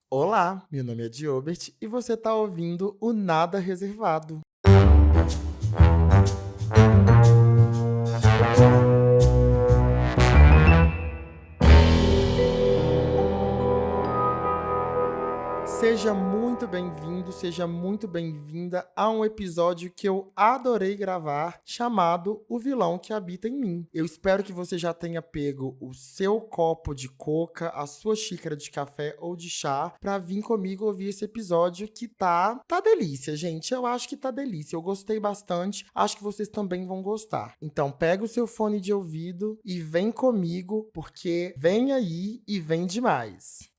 Olá, meu nome é Diobert e você está ouvindo o Nada Reservado. Seja muito bem-vindo, seja muito bem-vinda a um episódio que eu adorei gravar, chamado O Vilão que Habita em Mim. Eu espero que você já tenha pego o seu copo de coca, a sua xícara de café ou de chá, para vir comigo ouvir esse episódio que tá delícia, gente. Eu acho que tá delícia. Eu gostei bastante, acho que vocês também vão gostar. Então, pega o seu fone de ouvido e vem comigo, porque vem aí e vem demais.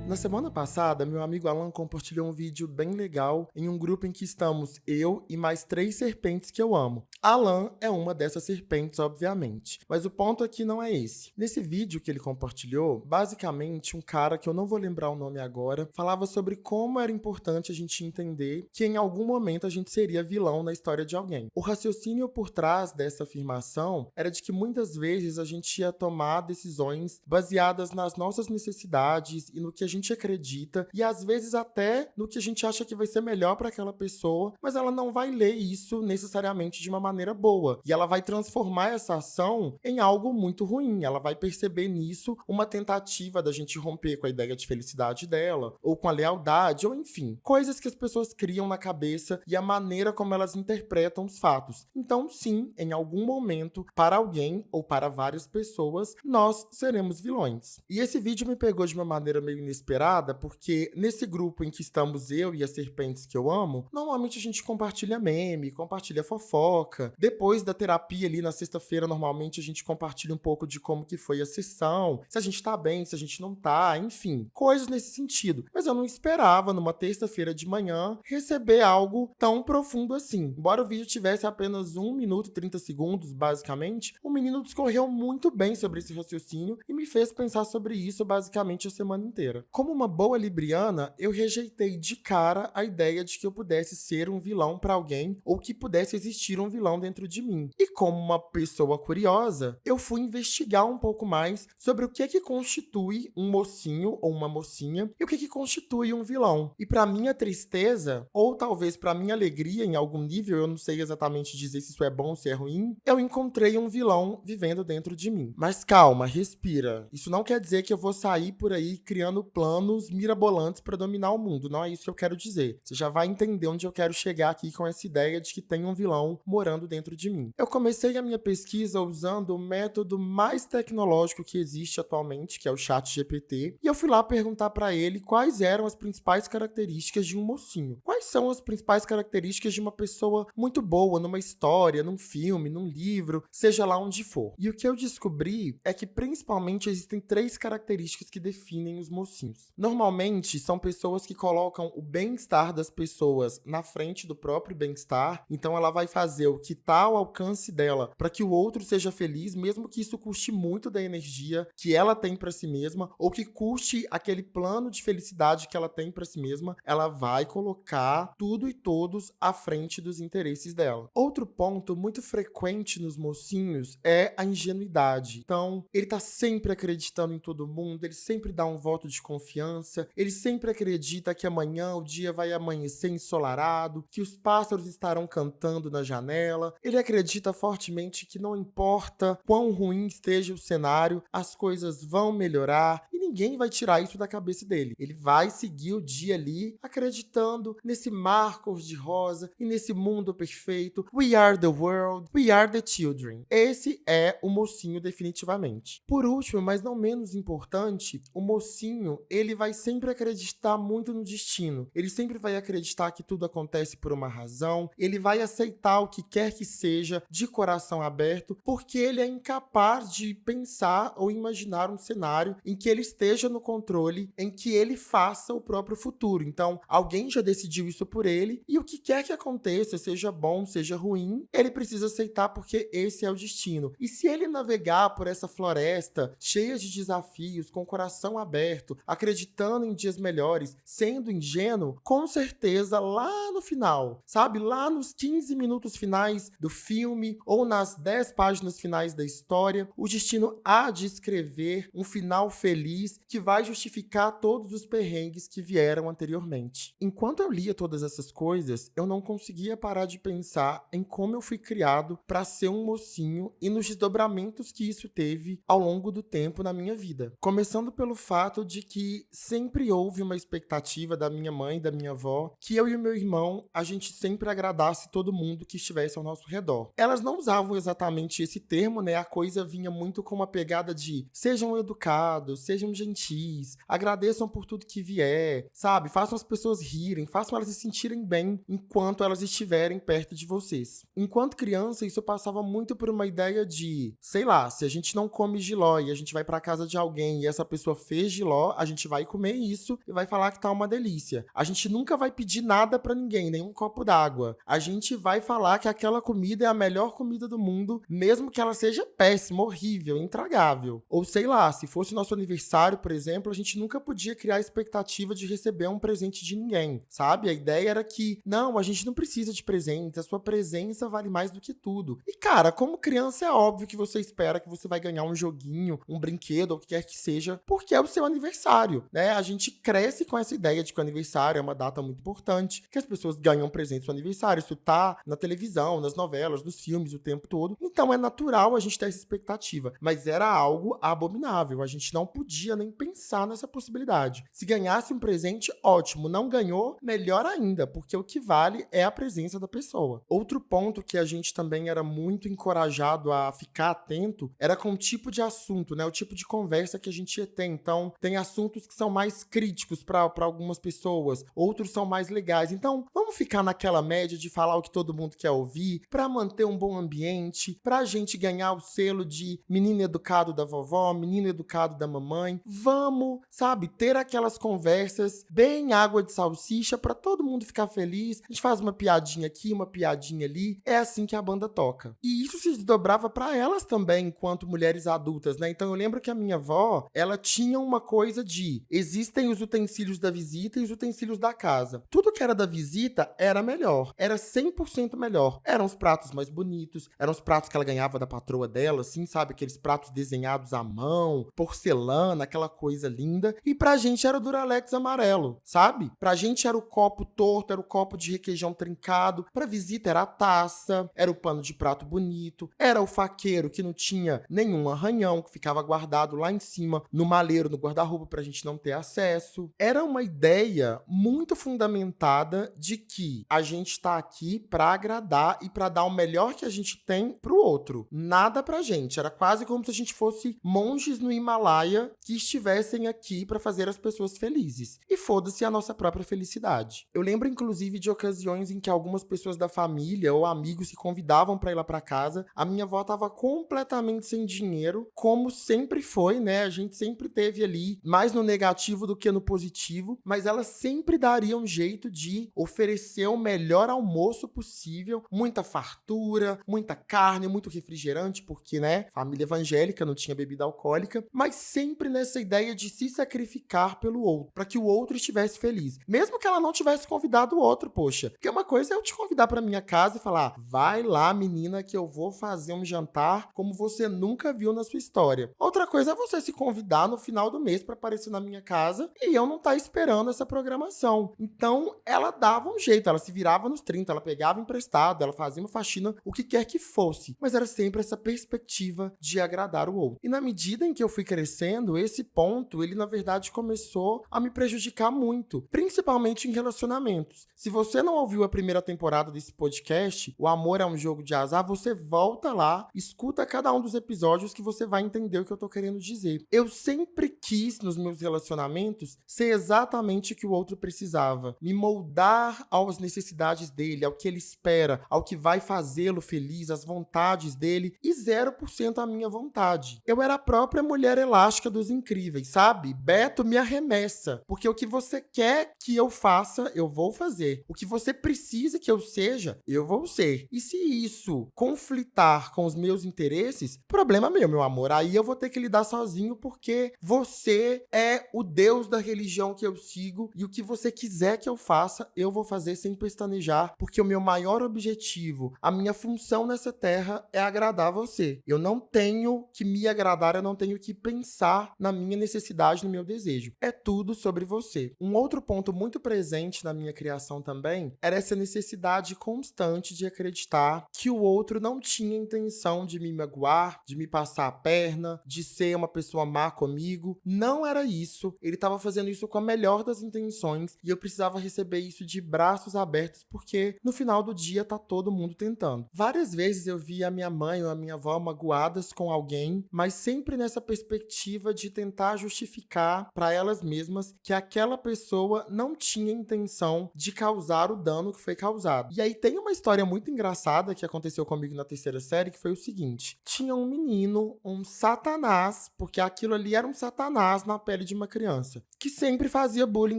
Na semana passada, meu amigo Alan compartilhou um vídeo bem legal em um grupo em que estamos eu e mais 3 serpentes que eu amo. Alan é uma dessas serpentes, obviamente, mas o ponto aqui não é esse. Nesse vídeo que ele compartilhou, basicamente um cara que eu não vou lembrar o nome agora, falava sobre como era importante a gente entender que em algum momento a gente seria vilão na história de alguém. O raciocínio por trás dessa afirmação era de que muitas vezes a gente ia tomar decisões baseadas nas nossas necessidades e no que a gente acredita, e às vezes até no que a gente acha que vai ser melhor para aquela pessoa, mas ela não vai ler isso necessariamente de uma maneira boa. E ela vai transformar essa ação em algo muito ruim. Ela vai perceber nisso uma tentativa da gente romper com a ideia de felicidade dela, ou com a lealdade, ou enfim, coisas que as pessoas criam na cabeça e a maneira como elas interpretam os fatos. Então, sim, em algum momento, para alguém ou para várias pessoas, nós seremos vilões. E esse vídeo me pegou de uma maneira meio inesperada, porque nesse grupo em que estamos eu e as serpentes que eu amo, normalmente a gente compartilha meme, compartilha fofoca. Depois da terapia ali na sexta-feira, normalmente a gente compartilha um pouco de como que foi a sessão, se a gente tá bem, se a gente não tá, enfim, coisas nesse sentido. Mas eu não esperava, numa terça-feira de manhã, receber algo tão profundo assim. Embora o vídeo tivesse apenas 1 minuto e 30 segundos, basicamente, o menino discorreu muito bem sobre esse raciocínio e me fez pensar sobre isso basicamente a semana inteira. Como uma boa libriana, eu rejeitei de cara a ideia de que eu pudesse ser um vilão para alguém ou que pudesse existir um vilão dentro de mim. E como uma pessoa curiosa, eu fui investigar um pouco mais sobre o que constitui um mocinho ou uma mocinha e o que constitui um vilão. E para minha tristeza, ou talvez para minha alegria em algum nível, eu não sei exatamente dizer se isso é bom ou se é ruim, eu encontrei um vilão vivendo dentro de mim. Mas calma, respira. Isso não quer dizer que eu vou sair por aí criando planos mirabolantes para dominar o mundo. Não é isso que eu quero dizer. Você já vai entender onde eu quero chegar aqui com essa ideia de que tem um vilão morando dentro de mim. Eu comecei a minha pesquisa usando o método mais tecnológico que existe atualmente, que é o ChatGPT, e eu fui lá perguntar para ele quais eram as principais características de um mocinho. Quais são as principais características de uma pessoa muito boa numa história, num filme, num livro, seja lá onde for. E o que eu descobri é que principalmente existem 3 características que definem os mocinhos. Normalmente são pessoas que colocam o bem-estar das pessoas na frente do próprio bem-estar, então ela vai fazer o que está ao alcance dela para que o outro seja feliz, mesmo que isso custe muito da energia que ela tem para si mesma ou que custe aquele plano de felicidade que ela tem para si mesma, ela vai colocar tudo e todos à frente dos interesses dela. Outro ponto muito frequente nos mocinhos é a ingenuidade. Então, ele tá sempre acreditando em todo mundo, ele sempre dá um voto de confiança, ele sempre acredita que amanhã o dia vai amanhecer ensolarado, que os pássaros estarão cantando na janela. Ele acredita fortemente que não importa quão ruim esteja o cenário, as coisas vão melhorar e ninguém vai tirar isso da cabeça dele. Ele vai seguir o dia ali acreditando nesse mar cor-de-rosa e nesse mundo perfeito. We are the world, we are the children. Esse é o mocinho definitivamente. Por último, mas não menos importante, o mocinho, ele vai sempre acreditar muito no destino. Ele sempre vai acreditar que tudo acontece por uma razão, ele vai aceitar o que quer que seja de coração aberto, porque ele é incapaz de pensar ou imaginar um cenário em que ele esteja esteja no controle, em que ele faça o próprio futuro. Então, alguém já decidiu isso por ele, e o que quer que aconteça, seja bom, seja ruim, ele precisa aceitar porque esse é o destino. E se ele navegar por essa floresta cheia de desafios, com o coração aberto, acreditando em dias melhores, sendo ingênuo, com certeza lá no final, sabe? Lá nos 15 minutos finais do filme ou nas 10 páginas finais da história, o destino há de escrever um final feliz que vai justificar todos os perrengues que vieram anteriormente. Enquanto eu lia todas essas coisas, eu não conseguia parar de pensar em como eu fui criado para ser um mocinho e nos desdobramentos que isso teve ao longo do tempo na minha vida. Começando pelo fato de que sempre houve uma expectativa da minha mãe e da minha avó que eu e o meu irmão, a gente sempre agradasse todo mundo que estivesse ao nosso redor. Elas não usavam exatamente esse termo, né? A coisa vinha muito com uma pegada de sejam educados, sejam gentis, agradeçam por tudo que vier, sabe? Façam as pessoas rirem, façam elas se sentirem bem enquanto elas estiverem perto de vocês. Enquanto criança, isso passava muito por uma ideia de, sei lá, se a gente não come jiló e a gente vai pra casa de alguém e essa pessoa fez jiló, a gente vai comer isso e vai falar que tá uma delícia. A gente nunca vai pedir nada pra ninguém, nem um copo d'água. A gente vai falar que aquela comida é a melhor comida do mundo, mesmo que ela seja péssima, horrível, intragável. Ou sei lá, se fosse nosso aniversário, por exemplo, a gente nunca podia criar a expectativa de receber um presente de ninguém, sabe? A ideia era que, não, a gente não precisa de presente, a sua presença vale mais do que tudo. E cara, como criança é óbvio que você espera que você vai ganhar um joguinho, um brinquedo, ou o que quer que seja, porque é o seu aniversário, né? A gente cresce com essa ideia de que o aniversário é uma data muito importante, que as pessoas ganham presente no aniversário, isso tá na televisão, nas novelas, nos filmes o tempo todo. Então é natural a gente ter essa expectativa, mas era algo abominável, a gente não podia nem pensar nessa possibilidade. Se ganhasse um presente, ótimo, não ganhou, melhor ainda, porque o que vale é a presença da pessoa. Outro ponto que a gente também era muito encorajado a ficar atento era com o tipo de assunto, né? O tipo de conversa que a gente ia ter. Então, tem assuntos que são mais críticos para algumas pessoas, outros são mais legais. Então, vamos ficar naquela média de falar o que todo mundo quer ouvir, para manter um bom ambiente, pra gente ganhar o selo de menino educado da vovó, menino educado da mamãe. Vamos, sabe, ter aquelas conversas bem água de salsicha para todo mundo ficar feliz. A gente faz uma piadinha aqui, uma piadinha ali. É assim que a banda toca. E isso se desdobrava para elas também, enquanto mulheres adultas, né? Então eu lembro que a minha avó, ela tinha uma coisa de existem os utensílios da visita e os utensílios da casa. Tudo que era da visita era melhor. Era 100% melhor. Eram os pratos mais bonitos, eram os pratos que ela ganhava da patroa dela, assim, sabe? Aqueles pratos desenhados à mão, porcelana, aquela coisa linda. E pra gente era o Duralex amarelo, sabe? Pra gente era o copo torto, era o copo de requeijão trincado. Pra visita era a taça, era o pano de prato bonito, era o faqueiro que não tinha nenhum arranhão, que ficava guardado lá em cima no maleiro, no guarda-roupa, pra gente não ter acesso. Era uma ideia muito fundamentada de que a gente tá aqui pra agradar e pra dar o melhor que a gente tem pro outro. Nada pra gente. Era quase como se a gente fosse monges no Himalaia que estivessem aqui pra fazer as pessoas felizes. E foda-se a nossa própria felicidade. Eu lembro, inclusive, de ocasiões em que algumas pessoas da família ou amigos se convidavam pra ir lá pra casa. A minha avó tava completamente sem dinheiro, como sempre foi, né? A gente sempre teve ali mais no negativo do que no positivo, mas ela sempre daria um jeito de oferecer o melhor almoço possível, muita fartura, muita carne, muito refrigerante, porque, né, família evangélica, não tinha bebida alcoólica, mas sempre nessa ideia de se sacrificar pelo outro, para que o outro estivesse feliz. Mesmo que ela não tivesse convidado o outro, poxa. Porque uma coisa é eu te convidar para minha casa e falar, vai lá, menina, que eu vou fazer um jantar como você nunca viu na sua história. Outra coisa é você se convidar no final do mês para aparecer na minha casa e eu não estar esperando essa programação. Então, ela dava um jeito, ela se virava nos 30, ela pegava emprestado, ela fazia uma faxina, o que quer que fosse. Mas era sempre essa perspectiva de agradar o outro. E na medida em que eu fui crescendo, esse ponto, ele na verdade começou a me prejudicar muito, principalmente em relacionamentos. Se você não ouviu a primeira temporada desse podcast, O Amor é um Jogo de Azar, você volta lá, escuta cada um dos episódios que você vai entender o que eu tô querendo dizer. Eu sempre quis, nos meus relacionamentos, ser exatamente o que o outro precisava. Me moldar às necessidades dele, ao que ele espera, ao que vai fazê-lo feliz, às vontades dele, e 0% a minha vontade. Eu era a própria mulher elástica dos incríveis, sabe? Beto, me arremessa, porque o que você quer que eu faça, eu vou fazer. O que você precisa que eu seja, eu vou ser. E se isso conflitar com os meus interesses, problema meu amor. Aí eu vou ter que lidar sozinho, porque você é o Deus da religião que eu sigo e o que você quiser que eu faça, eu vou fazer sem pestanejar, porque o meu maior objetivo, a minha função nessa terra é agradar você. Eu não tenho que me agradar, eu não tenho que pensar na minha necessidade, no meu desejo. É tudo sobre você. Um outro ponto muito presente na minha criação também era essa necessidade constante de acreditar que o outro não tinha intenção de me magoar, de me passar a perna, de ser uma pessoa má comigo. Não era isso. Ele estava fazendo isso com a melhor das intenções e eu precisava receber isso de braços abertos, porque no final do dia tá todo mundo tentando. Várias vezes eu vi a minha mãe ou a minha avó magoadas com alguém, mas sempre nessa perspectiva de tentar justificar para elas mesmas que aquela pessoa não tinha intenção de causar o dano que foi causado. E aí tem uma história muito engraçada que aconteceu comigo na terceira série, que foi o seguinte: tinha um menino, um satanás, porque aquilo ali era um satanás na pele de uma criança, que sempre fazia bullying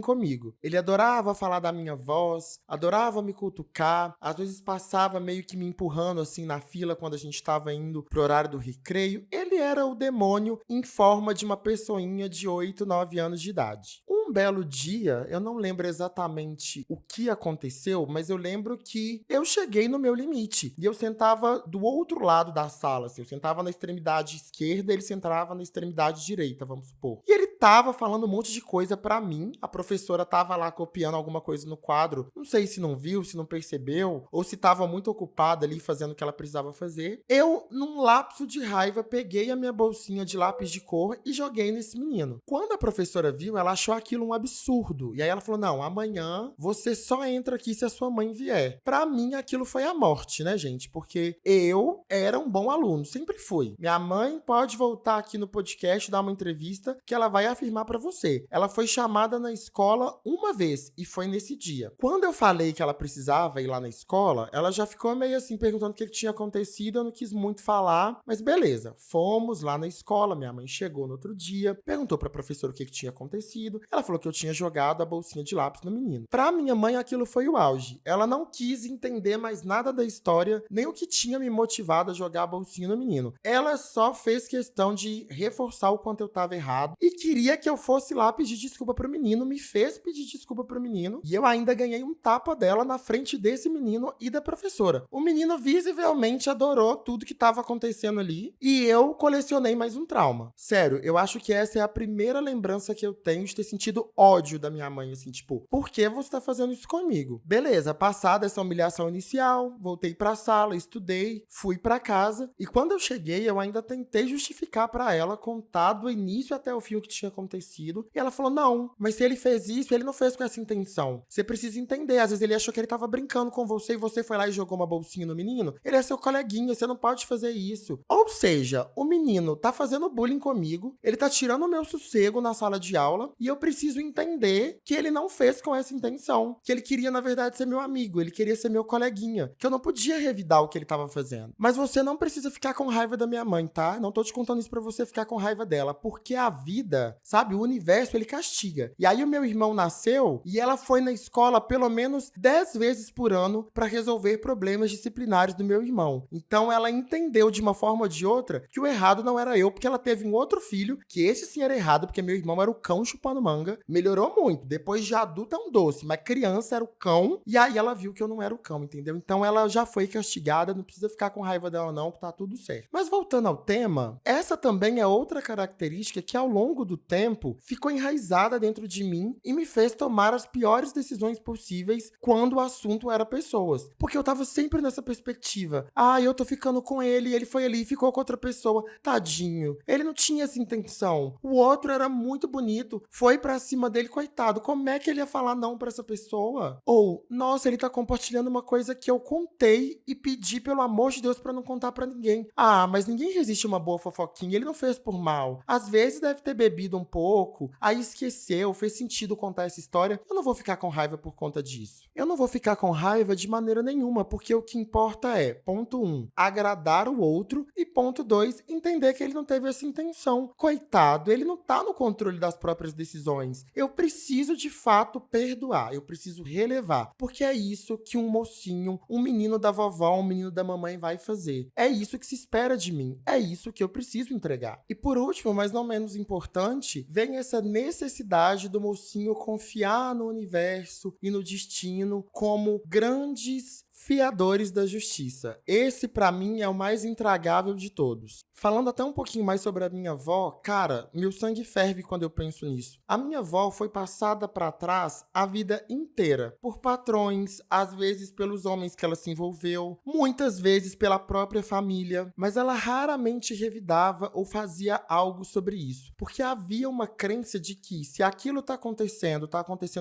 comigo. Ele adorava falar da minha voz, adorava me cutucar, às vezes passava meio que me empurrando assim na fila quando a gente estava indo pro horário do recreio. Ele era o demônio em forma de uma pessoinha de 8, 9 anos de idade. Um belo dia, eu não lembro exatamente o que aconteceu, mas eu lembro que eu cheguei no meu limite. E eu sentava do outro lado da sala, assim, eu sentava na extremidade esquerda, ele sentava na extremidade direita, vamos supor. E ele tava falando um monte de coisa pra mim, a professora tava lá copiando alguma coisa no quadro, não sei se não viu, se não percebeu, ou se tava muito ocupada ali fazendo o que ela precisava fazer. Eu, num lapso de raiva, peguei a minha bolsinha de lápis de cor e joguei nesse menino. Quando a professora viu, ela achou aquilo um absurdo. E aí ela falou: não, amanhã você só entra aqui se a sua mãe vier. Pra mim, aquilo foi a morte, né, gente? Porque eu era um bom aluno, sempre fui. Minha mãe pode voltar aqui no podcast, dar uma entrevista, que ela vai afirmar pra você. Ela foi chamada na escola uma vez, e foi nesse dia. Quando eu falei que ela precisava ir lá na escola, ela já ficou meio assim, perguntando o que tinha acontecido. Eu não quis muito falar, mas beleza. Fomos lá na escola, minha mãe chegou no outro dia, perguntou pra professora o que tinha acontecido. Ela falou que eu tinha jogado a bolsinha de lápis no menino. Pra minha mãe, aquilo foi o auge. Ela não quis entender mais nada da história, nem o que tinha me motivado a jogar a bolsinha no menino. Ela só fez questão de reforçar o quanto eu tava errado e queria que eu fosse lá pedir desculpa pro menino, me fez pedir desculpa pro menino, e eu ainda ganhei um tapa dela na frente desse menino e da professora. O menino visivelmente adorou tudo que tava acontecendo ali, e eu colecionei mais um trauma. Sério, eu acho que essa é a primeira lembrança que eu tenho de ter sentido ódio da minha mãe, assim, tipo, por que você tá fazendo isso comigo? Beleza, passada essa humilhação inicial, voltei pra sala, estudei, fui pra casa, e quando eu cheguei, eu ainda tentei justificar pra ela, contar do início até o fim o que tinha acontecido, e ela falou: não, mas se ele fez isso, ele não fez com essa intenção. Você precisa entender, às vezes ele achou que ele tava brincando com você e você foi lá e jogou uma bolsinha no menino, ele é seu coleguinha, você não pode fazer isso. Ou seja, o menino tá fazendo bullying comigo, ele tá tirando o meu sossego na sala de aula, e eu preciso entender que ele não fez com essa intenção, que ele queria, na verdade, ser meu amigo, ele queria ser meu coleguinha, que eu não podia revidar o que ele tava fazendo. Mas você não precisa ficar com raiva da minha mãe, tá? Não tô te contando isso pra você ficar com raiva dela, porque a vida, sabe, o universo, ele castiga. E aí o meu irmão nasceu e ela foi na escola pelo menos 10 vezes por ano pra resolver problemas disciplinares do meu irmão. Então ela entendeu de uma forma ou de outra que o errado não era eu, porque ela teve um outro filho, que esse sim era errado, porque meu irmão era o cão chupando manga. Melhorou muito. Depois de adulto é um doce, mas criança era o cão. E aí ela viu que eu não era o cão, entendeu? Então ela já foi castigada, não precisa ficar com raiva dela não, tá tudo certo. Mas voltando ao tema, essa também é outra característica que ao longo do tempo ficou enraizada dentro de mim e me fez tomar as piores decisões possíveis quando o assunto era pessoas. Porque eu tava sempre nessa perspectiva. Ah, eu tô ficando com ele foi ali e ficou com outra pessoa. Tadinho. Ele não tinha essa intenção. O outro era muito bonito, foi pra cima dele, coitado. Como é que ele ia falar não pra essa pessoa? Ou, nossa, ele tá compartilhando uma coisa que eu contei e pedi, pelo amor de Deus, pra não contar pra ninguém. Ah, mas ninguém resiste a uma boa fofoquinha, ele não fez por mal. Às vezes deve ter bebido um pouco, aí esqueceu, fez sentido contar essa história. Eu não vou ficar com raiva por conta disso. Eu não vou ficar com raiva de maneira nenhuma, porque o que importa é, ponto 1, agradar o outro, e ponto 2, entender que ele não teve essa intenção. Coitado, ele não tá no controle das próprias decisões. Eu preciso, de fato, perdoar, eu preciso relevar, porque é isso que um mocinho, um menino da vovó, um menino da mamãe vai fazer. É isso que se espera de mim, é isso que eu preciso entregar. E por último, mas não menos importante, vem essa necessidade do mocinho confiar no universo e no destino como grandes fiadores da justiça. Esse, pra mim, é o mais intragável de todos. Falando até um pouquinho mais sobre a minha avó, cara, meu sangue ferve quando eu penso nisso. A minha avó foi passada pra trás a vida inteira, por patrões, às vezes pelos homens que ela se envolveu, muitas vezes pela própria família, mas ela raramente revidava ou fazia algo sobre isso, porque havia uma crença de que se aquilo tá acontecendo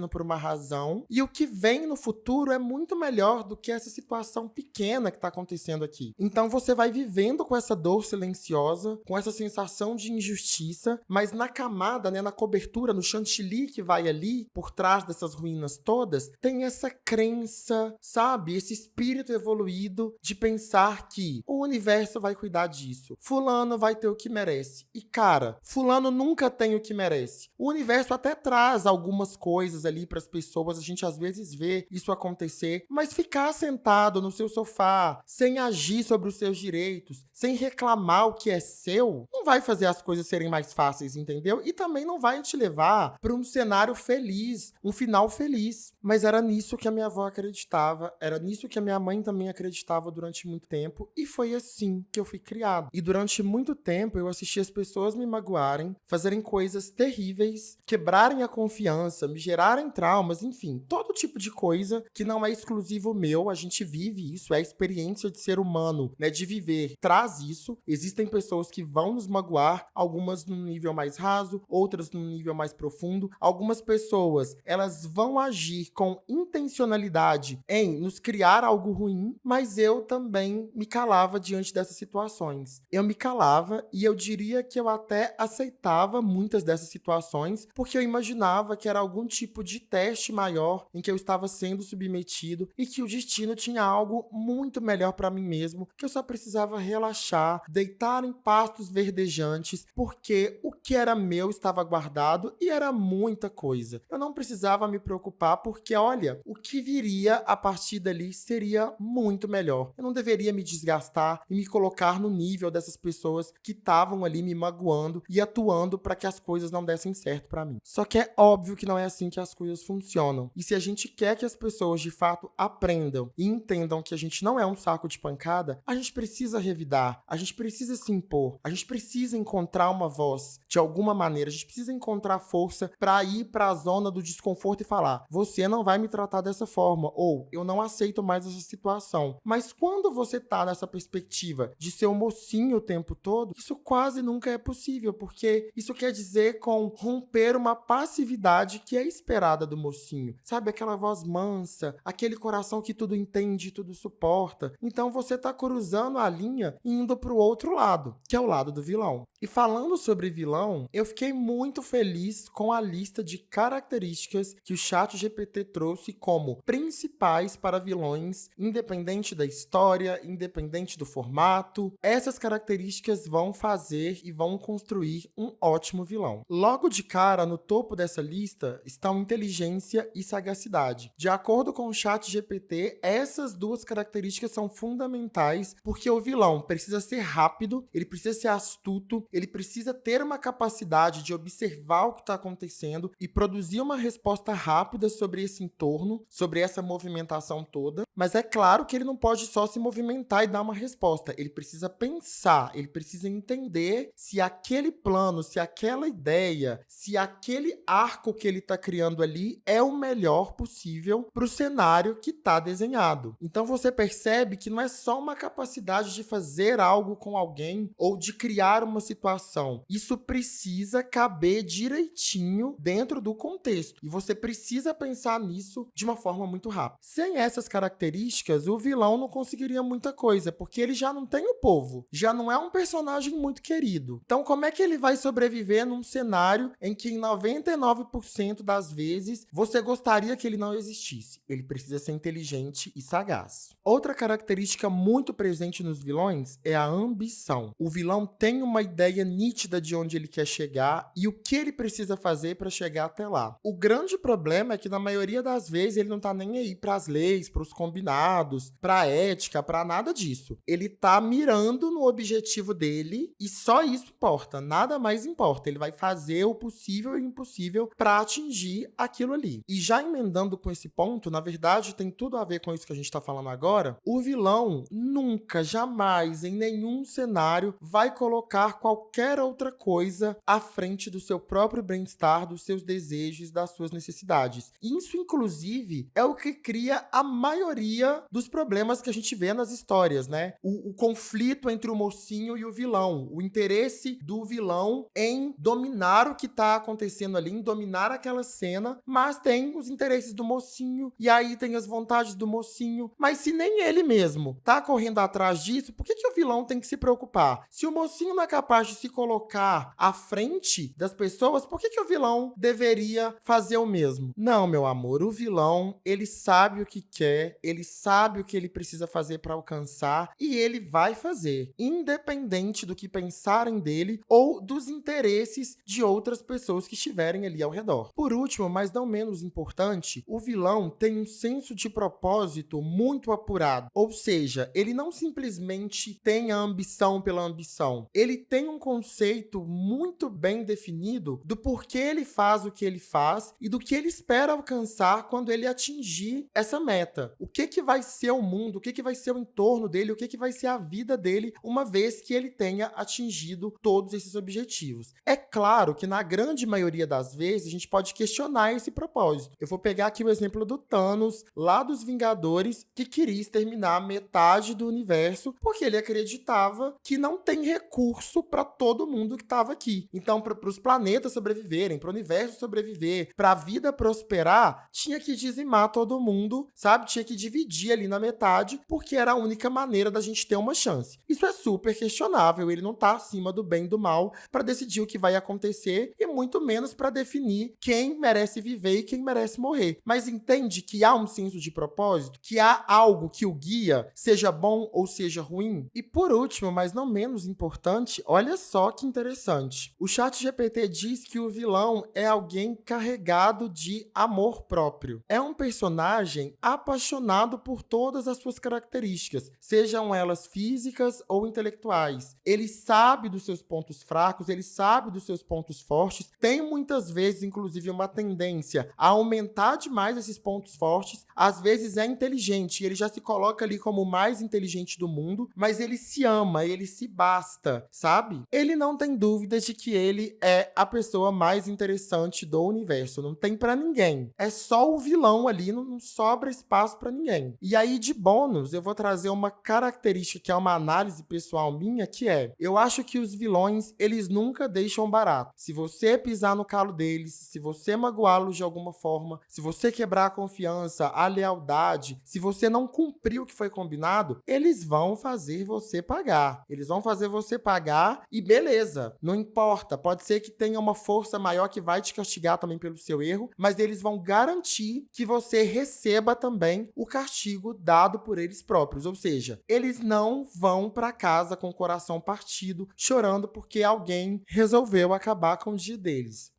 por uma razão, e o que vem no futuro é muito melhor do que essa situação pequena que tá acontecendo aqui. Então você vai vivendo com essa dor silenciosa, com essa sensação de injustiça, mas na camada, né, na cobertura, no chantilly que vai ali, por trás dessas ruínas todas, tem essa crença, sabe? Esse espírito evoluído de pensar que o universo vai cuidar disso. Fulano vai ter o que merece. E cara, fulano nunca tem o que merece. O universo até traz algumas coisas ali para as pessoas, a gente às vezes vê isso acontecer, mas ficar sentado no seu sofá, sem agir sobre os seus direitos, sem reclamar o que é seu, não vai fazer as coisas serem mais fáceis, entendeu? E também não vai te levar para um cenário feliz, um final feliz. Mas era nisso que a minha avó acreditava, era nisso que a minha mãe também acreditava durante muito tempo, e foi assim que eu fui criado. E durante muito tempo eu assisti as pessoas me magoarem, fazerem coisas terríveis, quebrarem a confiança, me gerarem traumas, enfim, todo tipo de coisa que não é exclusivo meu, a gente vive isso, é a experiência de ser humano, né, de viver, traz isso. Existem pessoas que vão nos magoar, algumas num nível mais raso, outras num nível mais profundo. Algumas pessoas, elas vão agir com intencionalidade em nos criar algo ruim, mas eu também me calava diante dessas situações. Eu me calava e eu diria que eu até aceitava muitas dessas situações, porque eu imaginava que era algum tipo de teste maior em que eu estava sendo submetido e que o destino tinha algo muito melhor para mim mesmo, que eu só precisava relaxar, deitar em pastos verdejantes, porque o que era meu estava guardado e era muita coisa. Eu não precisava me preocupar porque, olha, o que viria a partir dali seria muito melhor. Eu não deveria me desgastar e me colocar no nível dessas pessoas que estavam ali me magoando e atuando para que as coisas não dessem certo para mim. Só que é óbvio que não é assim que as coisas funcionam. E se a gente quer que as pessoas de fato aprendam e entendam que a gente não é um saco de pancada, a gente precisa revidar, a gente precisa se impor, a gente precisa encontrar uma voz de alguma maneira, a gente precisa encontrar força para ir para a zona do desconforto e falar: você não vai me tratar dessa forma, ou eu não aceito mais essa situação. Mas quando você tá nessa perspectiva de ser um mocinho o tempo todo, isso quase nunca é possível, porque isso quer dizer com romper uma passividade que é esperada do mocinho. Sabe, aquela voz mansa, aquele coração que tudo entende, tudo suporta. Então você tá cruzando a linha e indo pro outro lado, que é o lado do vilão. E falando sobre vilão, eu fiquei muito feliz com a lista de características que o ChatGPT trouxe como principais para vilões, independente da história, independente do formato. Essas características vão fazer e vão construir um ótimo vilão. Logo de cara, no topo dessa lista, estão inteligência e sagacidade. De acordo com o ChatGPT, essas duas características são fundamentais porque o vilão precisa ser rápido, ele precisa ser astuto, ele precisa ter uma capacidade de observar o que está acontecendo e produzir uma resposta rápida sobre esse entorno, sobre essa movimentação toda. Mas é claro que ele não pode só se movimentar e dar uma resposta. Ele precisa pensar, ele precisa entender se aquele plano, se aquela ideia, se aquele arco que ele está criando ali é o melhor possível para o cenário que está desenhado. combinado. Então você percebe que não é só uma capacidade de fazer algo com alguém ou de criar uma situação. Isso precisa caber direitinho dentro do contexto. E você precisa pensar nisso de uma forma muito rápida. Sem essas características, o vilão não conseguiria muita coisa, porque ele já não tem o povo, já não é um personagem muito querido. Então, como é que ele vai sobreviver num cenário em que em 99% das vezes você gostaria que ele não existisse? Ele precisa ser inteligente e sagaz. Outra característica muito presente nos vilões é a ambição. O vilão tem uma ideia nítida de onde ele quer chegar e o que ele precisa fazer para chegar até lá. O grande problema é que na maioria das vezes ele não tá nem aí para as leis, para os combinados, para a ética, para nada disso. Ele tá mirando no objetivo dele e só isso importa, nada mais importa. Ele vai fazer o possível e o impossível para atingir aquilo ali. E já emendando com esse ponto, na verdade tem tudo a ver com isso que a gente tá falando agora, o vilão nunca, jamais, em nenhum cenário vai colocar qualquer outra coisa à frente do seu próprio bem-estar, dos seus desejos, das suas necessidades. Isso, inclusive, é o que cria a maioria dos problemas que a gente vê nas histórias, né? O conflito entre o mocinho e o vilão, o interesse do vilão em dominar o que tá acontecendo ali, em dominar aquela cena, mas tem os interesses do mocinho, e aí tem as vontades do mocinho, mas se nem ele mesmo tá correndo atrás disso, por que o vilão tem que se preocupar? Se o mocinho não é capaz de se colocar à frente das pessoas, por que o vilão deveria fazer o mesmo? Não, meu amor, o vilão, ele sabe o que quer, ele sabe o que ele precisa fazer para alcançar e ele vai fazer, independente do que pensarem dele ou dos interesses de outras pessoas que estiverem ali ao redor. Por último, mas não menos importante, o vilão tem um senso de propósito muito apurado, ou seja, ele não simplesmente tem a ambição pela ambição, ele tem um conceito muito bem definido do porquê ele faz o que ele faz e do que ele espera alcançar quando ele atingir essa meta. O que vai ser o mundo, o que vai ser o entorno dele, o que vai ser a vida dele uma vez que ele tenha atingido todos esses objetivos. É claro que na grande maioria das vezes a gente pode questionar esse propósito. Eu vou pegar aqui o exemplo do Thanos, lá dos Vingadores, que queria exterminar metade do universo porque ele acreditava que não tem recurso para todo mundo que estava aqui. Então, para os planetas sobreviverem, para o universo sobreviver, para a vida prosperar, tinha que dizimar todo mundo, sabe? Tinha que dividir ali na metade, porque era a única maneira da gente ter uma chance. Isso é super questionável, ele não tá acima do bem e do mal para decidir o que vai acontecer e muito menos para definir quem merece viver e quem merece morrer. Mas entende que há um senso de propósito, que há algo que o guia, seja bom ou seja ruim? E por último, mas não menos importante, olha só que interessante. O ChatGPT diz que o vilão é alguém carregado de amor próprio. É um personagem apaixonado por todas as suas características, sejam elas físicas ou intelectuais. Ele sabe dos seus pontos fracos, ele sabe dos seus pontos fortes, tem muitas vezes, inclusive, uma tendência a aumentar demais esses pontos fortes, às vezes é inteligente, e ele já se coloca ali como o mais inteligente do mundo, mas ele se ama, ele se basta, sabe? Ele não tem dúvidas de que ele é a pessoa mais interessante do universo, não tem pra ninguém. É só o vilão ali, não sobra espaço pra ninguém. E aí, de bônus, eu vou trazer uma característica que é uma análise pessoal minha, que é, eu acho que os vilões, eles nunca deixam barato. Se você pisar no calo deles, se você magoá-los de alguma forma, se você quebrar a confiança, a lealdade, se você não cumprir o que foi combinado, eles vão fazer você pagar. Eles vão fazer você pagar e beleza, não importa. Pode ser que tenha uma força maior que vai te castigar também pelo seu erro, mas eles vão garantir que você receba também o castigo dado por eles próprios. Ou seja, eles não vão para casa com o coração partido, chorando porque alguém resolveu acabar com o dia deles.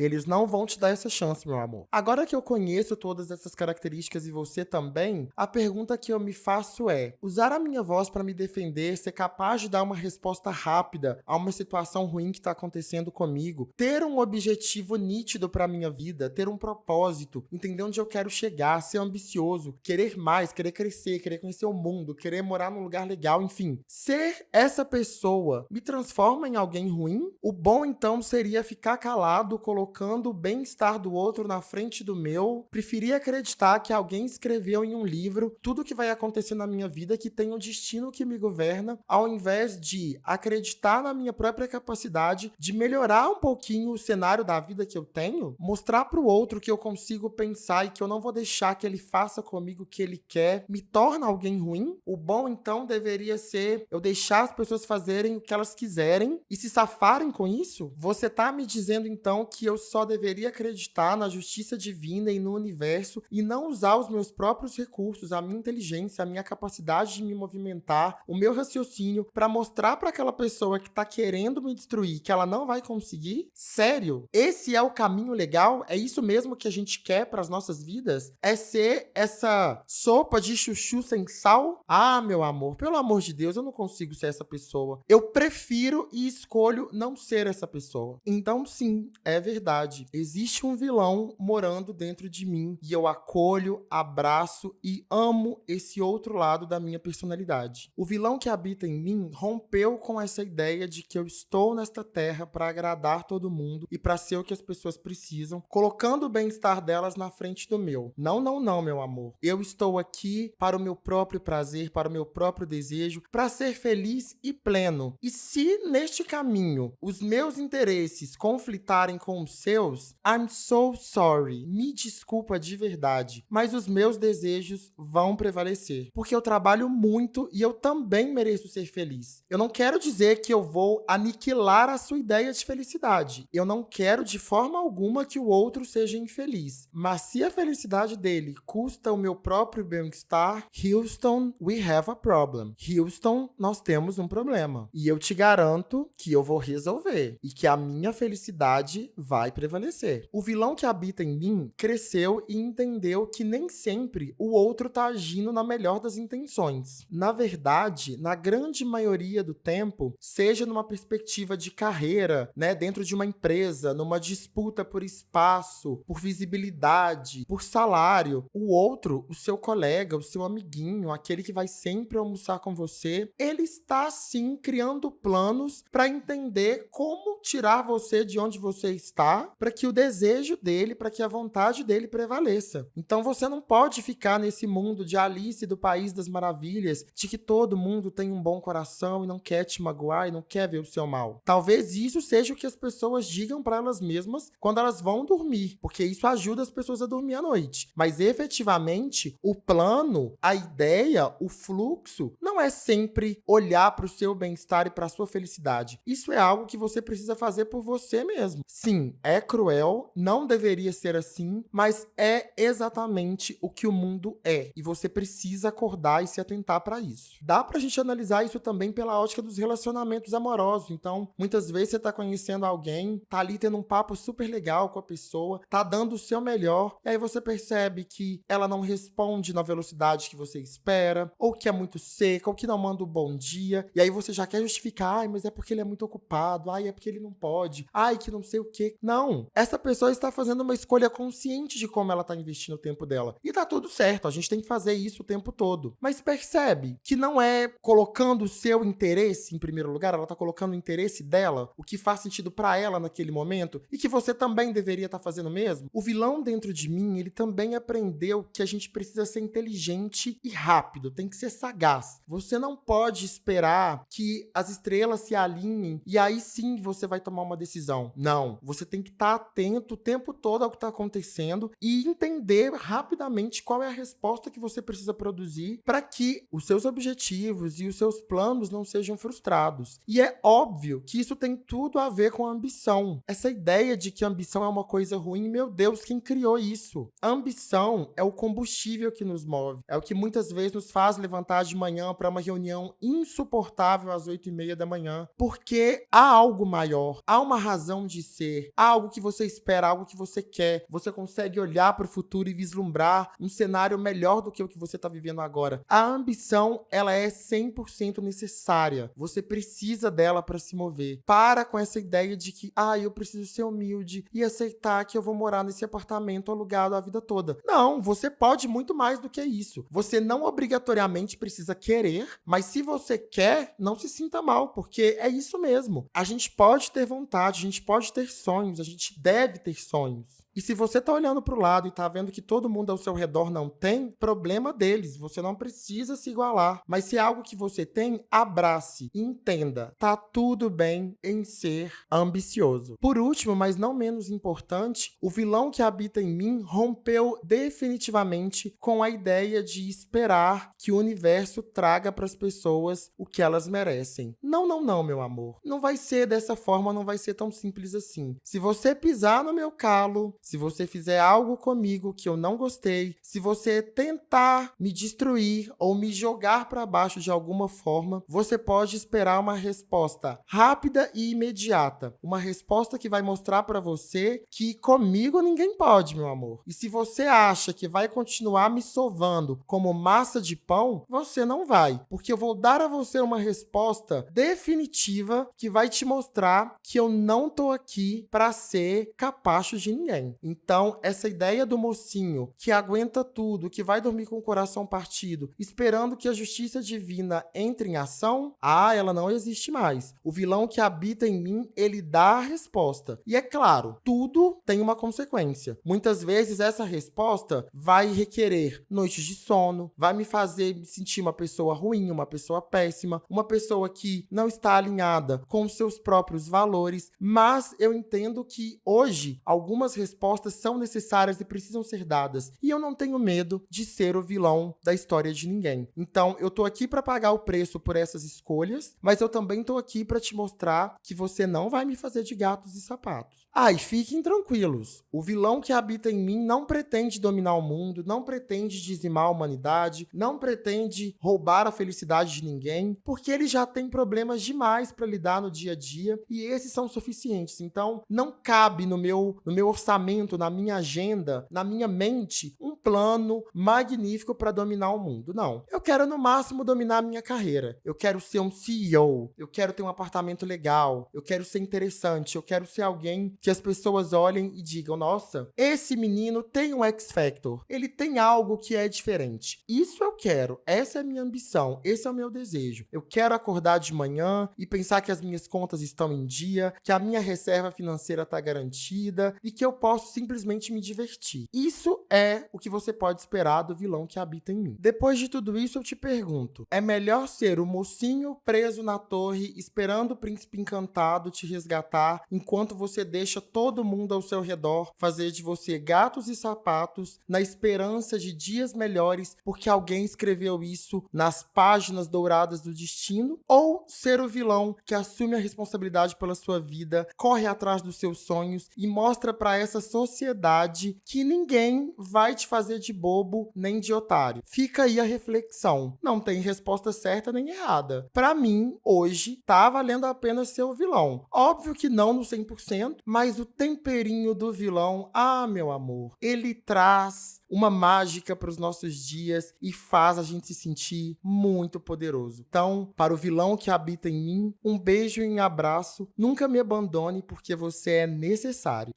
Eles não vão te dar essa chance, meu amor. Agora que eu conheço todas essas características e você também, a pergunta que eu me faço é: usar a minha voz para me defender, ser capaz de dar uma resposta rápida a uma situação ruim que está acontecendo comigo, ter um objetivo nítido para minha vida, ter um propósito, entender onde eu quero chegar, ser ambicioso, querer mais, querer crescer, querer conhecer o mundo, querer morar num lugar legal, enfim. Ser essa pessoa me transforma em alguém ruim? O bom, então, seria ficar calado, colocar colocando o bem-estar do outro na frente do meu, preferi acreditar que alguém escreveu em um livro tudo o que vai acontecer na minha vida, que tem o destino que me governa, ao invés de acreditar na minha própria capacidade de melhorar um pouquinho o cenário da vida que eu tenho, mostrar pro outro que eu consigo pensar e que eu não vou deixar que ele faça comigo o que ele quer, me torna alguém ruim. O bom, então, deveria ser eu deixar as pessoas fazerem o que elas quiserem e se safarem com isso? Você tá me dizendo, então, que eu só deveria acreditar na justiça divina e no universo e não usar os meus próprios recursos, a minha inteligência, a minha capacidade de me movimentar, o meu raciocínio, para mostrar para aquela pessoa que tá querendo me destruir que ela não vai conseguir? Sério? Esse é o caminho legal? É isso mesmo que a gente quer para as nossas vidas? É ser essa sopa de chuchu sem sal? Ah, meu amor, pelo amor de Deus, eu não consigo ser essa pessoa. Eu prefiro e escolho não ser essa pessoa. Então, sim, é verdade. Existe um vilão morando dentro de mim e eu acolho, abraço e amo esse outro lado da minha personalidade. O vilão que habita em mim rompeu com essa ideia de que eu estou nesta terra para agradar todo mundo e para ser o que as pessoas precisam, colocando o bem-estar delas na frente do meu. Não, não, não, meu amor. Eu estou aqui para o meu próprio prazer, para o meu próprio desejo, para ser feliz e pleno. E se neste caminho os meus interesses conflitarem com os seus, I'm so sorry. Me desculpa de verdade, mas os meus desejos vão prevalecer, porque eu trabalho muito e eu também mereço ser feliz. Eu não quero dizer que eu vou aniquilar a sua ideia de felicidade. Eu não quero de forma alguma que o outro seja infeliz. Mas se a felicidade dele custa o meu próprio bem-estar, Houston, we have a problem. Houston, nós temos um problema. E eu te garanto que eu vou resolver e que a minha felicidade vai prevalecer. O vilão que habita em mim cresceu e entendeu que nem sempre o outro tá agindo na melhor das intenções. Na verdade, na grande maioria do tempo, seja numa perspectiva de carreira, né, dentro de uma empresa, numa disputa por espaço, por visibilidade, por salário, o outro, o seu colega, o seu amiguinho, aquele que vai sempre almoçar com você, ele está sim criando planos para entender como tirar você de onde você está, para que o desejo dele, para que a vontade dele prevaleça. Então você não pode ficar nesse mundo de Alice do País das Maravilhas, de que todo mundo tem um bom coração e não quer te magoar e não quer ver o seu mal. Talvez isso seja o que as pessoas digam para elas mesmas quando elas vão dormir, porque isso ajuda as pessoas a dormir à noite. Mas efetivamente, o plano, a ideia, o fluxo, não é sempre olhar para o seu bem-estar e para a sua felicidade. Isso é algo que você precisa fazer por você mesmo. Sim, é cruel, não deveria ser assim, mas é exatamente o que o mundo é. E você precisa acordar e se atentar para isso. Dá pra gente analisar isso também pela ótica dos relacionamentos amorosos. Então, muitas vezes você tá conhecendo alguém, tá ali tendo um papo super legal com a pessoa, tá dando o seu melhor, e aí você percebe que ela não responde na velocidade que você espera, ou que é muito seca, ou que não manda um bom dia, e aí você já quer justificar, ai, mas é porque ele é muito ocupado, ai, é porque ele não pode, ai, que não sei o quê. Não, essa pessoa está fazendo uma escolha consciente de como ela tá investindo o tempo dela. E tá tudo certo, a gente tem que fazer isso o tempo todo. Mas percebe que não é colocando o seu interesse em primeiro lugar, ela tá colocando o interesse dela, o que faz sentido pra ela naquele momento, e que você também deveria estar fazendo mesmo. O vilão dentro de mim, ele também aprendeu que a gente precisa ser inteligente e rápido, tem que ser sagaz. Você não pode esperar que as estrelas se alinhem e aí sim você vai tomar uma decisão. Não, você tem que estar atento o tempo todo ao que está acontecendo e entender rapidamente qual é a resposta que você precisa produzir para que os seus objetivos e os seus planos não sejam frustrados. E é óbvio que isso tem tudo a ver com a ambição. Essa ideia de que a ambição é uma coisa ruim, meu Deus, quem criou isso? A ambição é o combustível que nos move. É o que muitas vezes nos faz levantar de manhã para uma reunião insuportável às 8h30 da manhã. Porque há algo maior, há uma razão de ser, há algo que você espera, algo que você quer. Você consegue olhar para o futuro e vislumbrar um cenário melhor do que o que você está vivendo agora. A ambição, ela é 100% necessária. Você precisa dela para se mover. Para com essa ideia de que, eu preciso ser humilde e aceitar que eu vou morar nesse apartamento alugado a vida toda. Não, você pode muito mais do que isso. Você não obrigatoriamente precisa querer, mas se você quer, não se sinta mal, porque é isso mesmo. A gente pode ter vontade, a gente pode ter sonhos, sonhos, a gente deve ter sonhos. E se você tá olhando pro lado e tá vendo que todo mundo ao seu redor não tem, problema deles, você não precisa se igualar. Mas se é algo que você tem, abrace e entenda, tá tudo bem em ser ambicioso. Por último, mas não menos importante, o vilão que habita em mim rompeu definitivamente com a ideia de esperar que o universo traga para as pessoas o que elas merecem. Não, não, não, meu amor. Não vai ser dessa forma, não vai ser tão simples assim. Se você pisar no meu calo, se você fizer algo comigo que eu não gostei, se você tentar me destruir ou me jogar para baixo de alguma forma, você pode esperar uma resposta rápida e imediata. Uma resposta que vai mostrar para você que comigo ninguém pode, meu amor. E se você acha que vai continuar me sovando como massa de pão, você não vai. Porque eu vou dar a você uma resposta definitiva que vai te mostrar que eu não tô aqui para ser capacho de ninguém. Então, essa ideia do mocinho que aguenta tudo, que vai dormir com o coração partido, esperando que a justiça divina entre em ação, ela não existe mais. O vilão que habita em mim, ele dá a resposta. E é claro, tudo tem uma consequência. Muitas vezes essa resposta vai requerer noites de sono, vai me fazer me sentir uma pessoa ruim, uma pessoa péssima, uma pessoa que não está alinhada com os seus próprios valores, mas eu entendo que hoje algumas respostas são necessárias e precisam ser dadas. E eu não tenho medo de ser o vilão da história de ninguém. Então, eu tô aqui para pagar o preço por essas escolhas, mas eu também tô aqui para te mostrar que você não vai me fazer de gatos e sapatos. E fiquem tranquilos. O vilão que habita em mim não pretende dominar o mundo, não pretende dizimar a humanidade, não pretende roubar a felicidade de ninguém, porque ele já tem problemas demais para lidar no dia a dia e esses são suficientes. Então, não cabe no meu orçamento, na minha agenda, na minha mente, um plano magnífico para dominar o mundo. Não. Eu quero, no máximo, dominar a minha carreira. Eu quero ser um CEO. Eu quero ter um apartamento legal. Eu quero ser interessante. Eu quero ser alguém que as pessoas olhem e digam, nossa, esse menino tem um X-Factor. Ele tem algo que é diferente. Isso eu quero. Essa é a minha ambição. Esse é o meu desejo. Eu quero acordar de manhã e pensar que as minhas contas estão em dia, que a minha reserva financeira está garantida e que eu posso simplesmente me divertir. Isso é o que você pode esperar do vilão que habita em mim. Depois de tudo isso, eu te pergunto, é melhor ser o mocinho preso na torre esperando o príncipe encantado te resgatar enquanto você deixa todo mundo ao seu redor fazer de você gatos e sapatos na esperança de dias melhores porque alguém escreveu isso nas páginas douradas do destino? Ou ser o vilão que assume a responsabilidade pela sua vida, corre atrás dos seus sonhos e mostra para essa sociedade que ninguém vai te fazer de bobo nem de otário? Fica aí a reflexão. Não tem resposta certa nem errada. Para mim, hoje, tá valendo a pena ser o vilão. Óbvio que não no 100%, mas o temperinho do vilão, meu amor, ele traz uma mágica para os nossos dias e faz a gente se sentir muito poderoso. Então, para o vilão que habita em mim, um beijo e um abraço. Nunca me abandone porque você é necessário.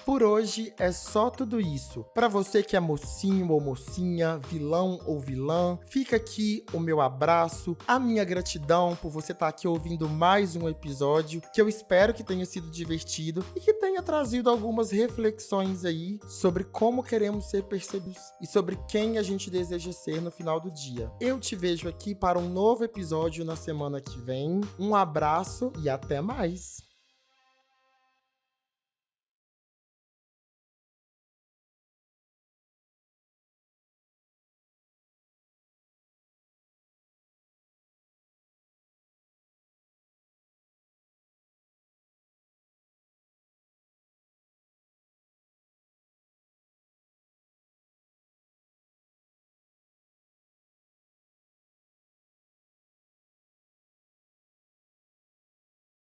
Por hoje é só tudo isso. Para você que é mocinho ou mocinha, vilão ou vilã, fica aqui o meu abraço, a minha gratidão por você estar aqui ouvindo mais um episódio, que eu espero que tenha sido divertido e que tenha trazido algumas reflexões aí sobre como queremos ser percebidos e sobre quem a gente deseja ser no final do dia. Eu te vejo aqui para um novo episódio na semana que vem. Um abraço e até mais!